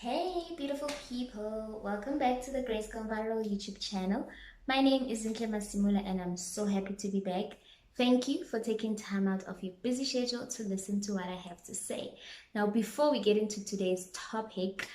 Hey, beautiful people! Welcome back to the Grace Gone Viral YouTube channel. My name is Zinhle Masimula, and I'm so happy to be back. Thank you for taking time out of your busy schedule to listen to what I have to say. Now, before we get into today's topic,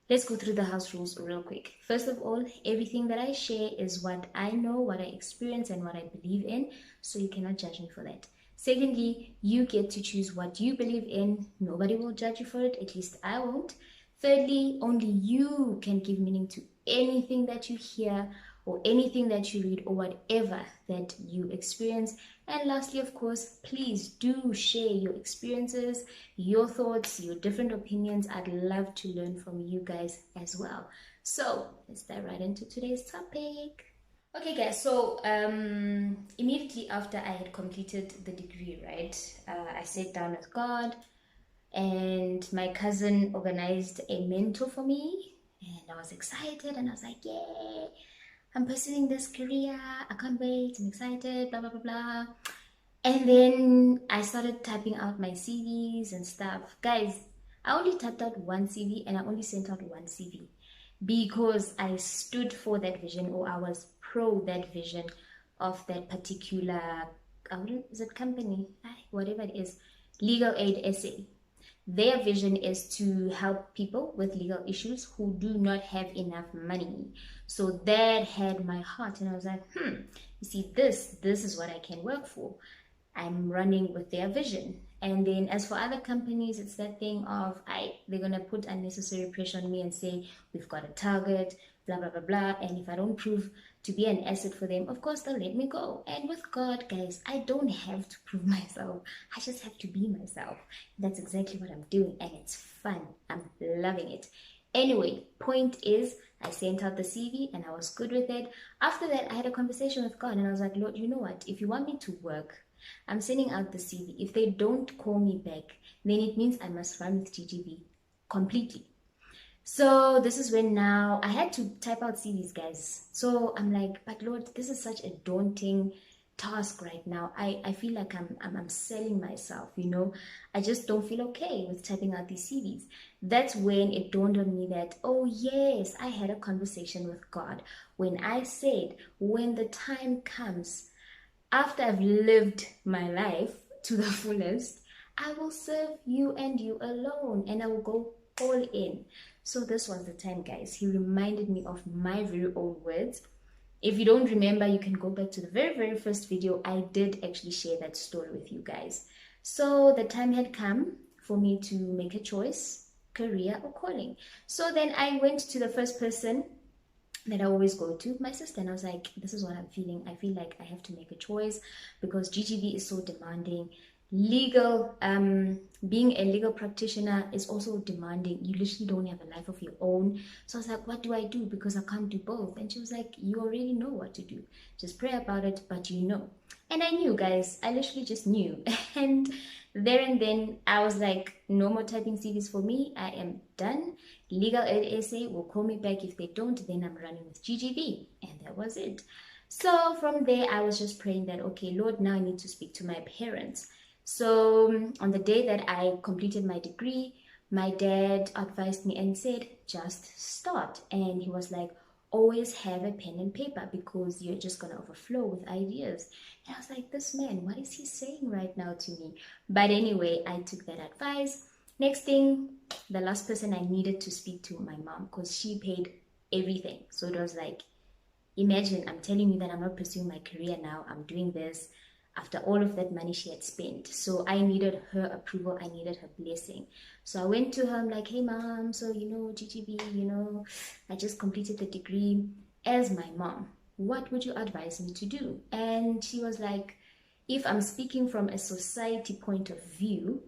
let's go through the house rules real quick. First of all, everything that I share is what I know, what I experience, and what I believe in, so you cannot judge me for that. Secondly, you get to choose what you believe in. Nobody will judge you for it, at least I won't. Thirdly, only you can give meaning to anything that you hear or anything that you read or whatever that you experience. And lastly, of course, please do share your experiences, your thoughts, your different opinions. I'd love to learn from you guys as well. So let's dive right into today's topic. Okay, guys, so immediately after I had completed the degree, right, I sat down with God, and my cousin organized a mentor for me, and I was excited, and I was like, yay, I'm pursuing this career, I can't wait, I'm excited, blah blah blah blah. And then I started typing out my CVs and stuff. Guys, I only typed out one CV and I only sent out one CV because I stood for that vision, or I was pro that vision of that particular, I wouldn't, is it company? Whatever it is, Legal Aid SA. Their vision is to help people with legal issues who do not have enough money. So that had my heart, and I was like, you see, this is what I can work for. I'm running with their vision. And then as for other companies, it's that thing of they're gonna put unnecessary pressure on me and say, we've got a target, blah blah blah blah. And if I don't prove to be an asset for them, of course they'll let me go. And with God, guys, I don't have to prove myself. I just have to be myself. That's exactly what I'm doing, and it's fun. I'm loving it. Anyway, point is, I sent out the CV and I was good with it. After that, I had a conversation with God and I was like, Lord, you know what? If you want me to work, I'm sending out the CV. If they don't call me back, then it means I must run with GGV completely. So this is when now I had to type out CVs, guys. So I'm like, but Lord, this is such a daunting task right now. I feel like I'm selling myself, you know. I just don't feel okay with typing out these CVs. That's when it dawned on me that, oh yes, I had a conversation with God when I said, when the time comes, after I've lived my life to the fullest, I will serve you and you alone, and I will go all in. So this was the time, guys. He reminded me of my very own words. If you don't remember, you can go back to the very, very first video. I did actually share that story with you guys. So the time had come for me to make a choice, career or calling. So then I went to the first person that I always go to, my sister, and I was like, this is what I'm feeling. I feel like I have to make a choice because GGV is so demanding. Legal, being a legal practitioner is also demanding. You literally don't have a life of your own. So I was like, what do I do? Because I can't do both. And she was like, you already know what to do. Just pray about it, but you know. And I knew, guys. I literally just knew. And there and then I was like, no more typing CVs for me. I am done. Legal Aid SA will call me back. If they don't, then I'm running with GGV. And that was it. So from there, I was just praying that, okay, Lord, now I need to speak to my parents. So on the day that I completed my degree, my dad advised me and said, just start. And he was like, always have a pen and paper because you're just going to overflow with ideas. And I was like, this man, what is he saying right now to me? But anyway, I took that advice. Next thing, the last person I needed to speak to, my mom, because she paid everything. So it was like, imagine, I'm telling you that I'm not pursuing my career now. I'm doing this after all of that money she had spent. So I needed her approval. I needed her blessing. So I went to her. I'm like, hey, mom, so, GGB, I just completed the degree. As my mom, what would you advise me to do? And she was like, if I'm speaking from a society point of view,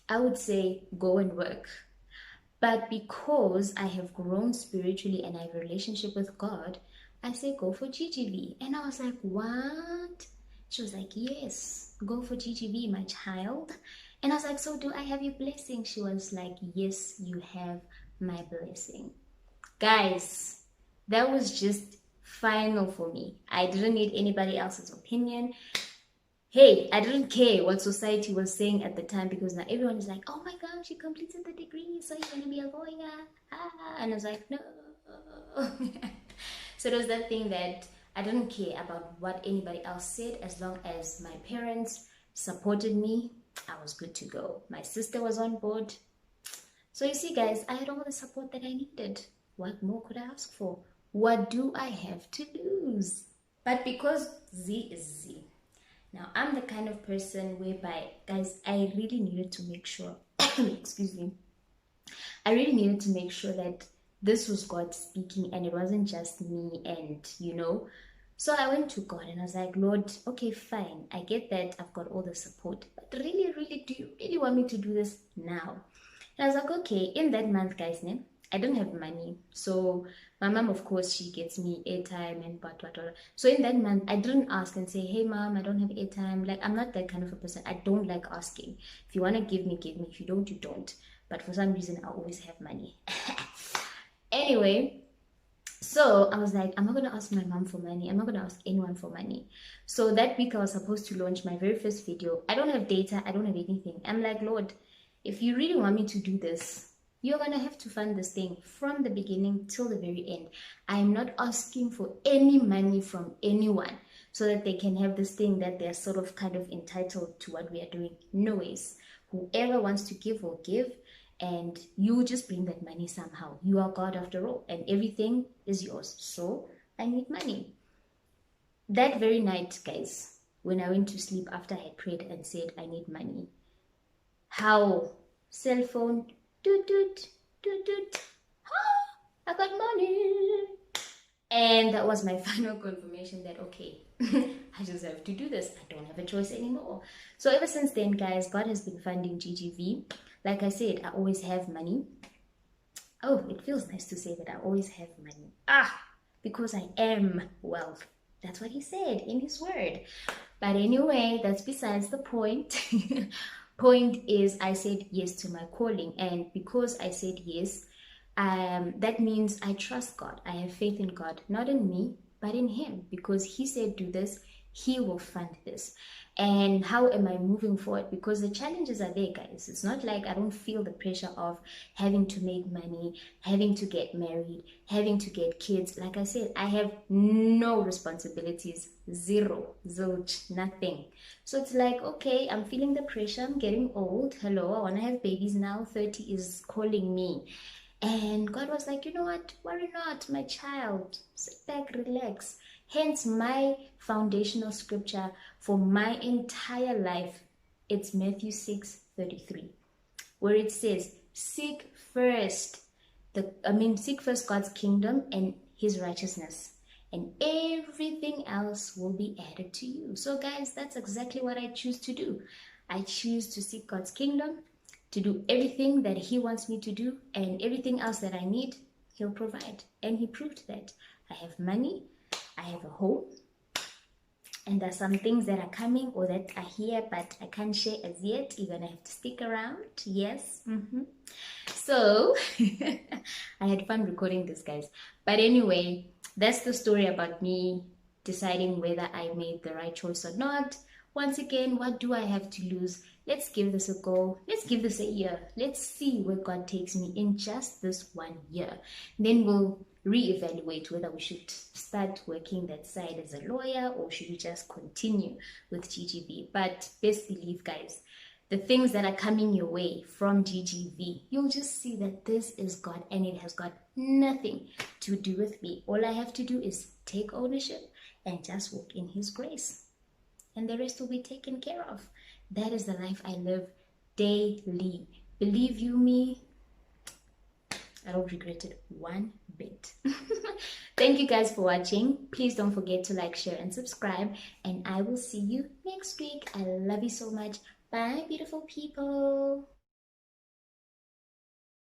I would say go and work. But because I have grown spiritually and I have a relationship with God, I say go for GGV. And I was like, what? She was like, yes, go for GGV, my child. And I was like, so do I have your blessing? She was like, yes, you have my blessing. Guys, that was just final for me. I didn't need anybody else's opinion. Hey, I didn't care what society was saying at the time, because now everyone is like, oh my gosh, you completed the degree, so you're going to be a lawyer. Ah. And I was like, no. So it was that thing that I didn't care about what anybody else said. As long as my parents supported me, I was good to go. My sister was on board. So you see, guys, I had all the support that I needed. What more could I ask for? What do I have to lose? But because Z is Z, now I'm the kind of person whereby, guys, I really needed to make sure, excuse me, I really needed to make sure that this was God speaking and it wasn't just me and, So I went to God and I was like, Lord, okay, fine. I get that I've got all the support, but really, really, do you really want me to do this now? And I was like, okay, in that month, guys, I don't have money. So my mom, of course, she gets me airtime and what. So in that month, I didn't ask and say, hey, mom, I don't have airtime. Like, I'm not that kind of a person. I don't like asking. If you want to give me, give me. If you don't, you don't. But for some reason, I always have money. Anyway, so I was like, I'm not going to ask my mom for money. I'm not going to ask anyone for money. So that week I was supposed to launch my very first video. I don't have data. I don't have anything. I'm like, Lord, if you really want me to do this, you're going to have to fund this thing from the beginning till the very end. I'm not asking for any money from anyone so that they can have this thing that they're sort of kind of entitled to what we are doing. No ways. Whoever wants to give will give. And you just bring that money somehow. You are God after all, and everything is yours. So I need money. That very night, guys, when I went to sleep after I had prayed and said I need money, how cell phone, doot, doot, doot, doot, I got money. And that was my final confirmation that, okay, I just have to do this. I don't have a choice anymore. So ever since then, guys, God has been funding GGV. Like I said, I always have money. Oh, it feels nice to say that I always have money. Because I am wealth. That's what he said in his word. But anyway, that's besides the point. Point is, I said yes to my calling. And because I said yes, that means I trust God. I have faith in God, not in me, but in him, because he said do this, he will fund this. And how am I moving forward? Because the challenges are there, guys. It's not like I don't feel the pressure of having to make money, having to get married, having to get kids. Like I said, I have no responsibilities, zero, zilch, nothing. So it's like, okay, I'm feeling the pressure. I'm getting old. Hello, I want to have babies now. 30 is calling me. And God was like, you know what? Worry not, my child. Sit back, relax. Hence, my foundational scripture for my entire life, it's Matthew 6:33, where it says, seek first God's kingdom and his righteousness, and everything else will be added to you. So guys, that's exactly what I choose to do. I choose to seek God's kingdom, to do everything that he wants me to do, and everything else that I need, he'll provide. And he proved that. I have money, I have a home, and there's some things that are coming or that are here, but I can't share as yet. You're gonna have to stick around. Yes. So I had fun recording this, guys. But anyway, that's the story about me deciding whether I made the right choice or not. Once again, what do I have to lose? Let's give this a go. Let's give this a year. Let's see where God takes me in just this 1 year. Then we'll reevaluate whether we should start working that side as a lawyer or should we just continue with GGV. But best believe, guys, the things that are coming your way from GGV, you'll just see that this is God and it has got nothing to do with me. All I have to do is take ownership and just walk in his grace, and the rest will be taken care of. That is the life I live daily. Believe you me, I don't regret it one bit. Thank you guys for watching. Please don't forget to like, share, and subscribe. And I will see you next week. I love you so much. Bye, beautiful people.